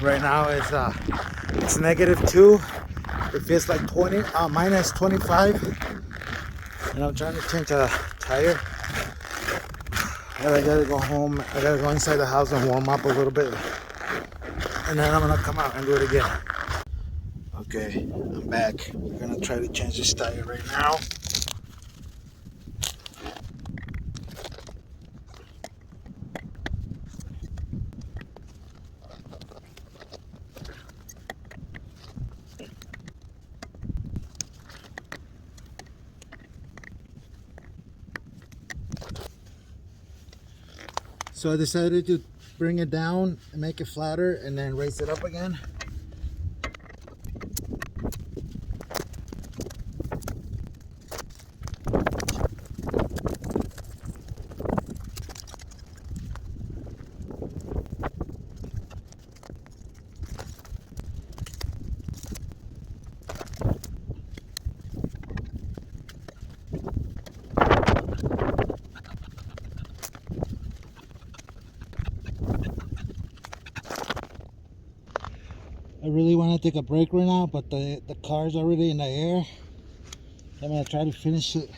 Right now it's -2. It feels like minus 25. And I'm trying to change a tire. And I gotta go home. I gotta go inside the house and warm up a little bit. And then I'm gonna come out and do it again. Okay, I'm back. We're gonna try to change this tire right now. So I decided to bring it down and make it flatter and then raise it up again. I really want to take a break right now, but the car's already in the air. I'm gonna try to finish it.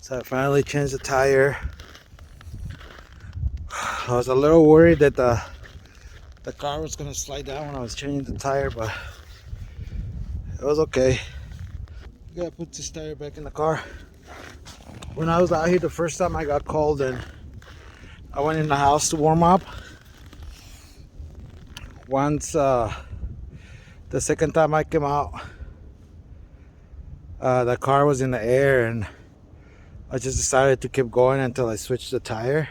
So I finally changed the tire. I was a little worried that the car was gonna slide down when I was changing the tire, but it was okay. I gotta put this tire back in the car. When I was out here the first time, I got cold and I went in the house to warm up. Once the second time I came out, the car was in the air and I just decided to keep going until I switched the tire.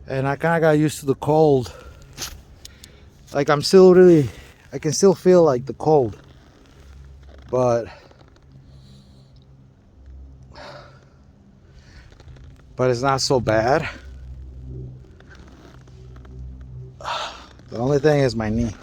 And I kind of got used to the cold. Like I can still feel like the cold, but it's not so bad. The only thing is my knee.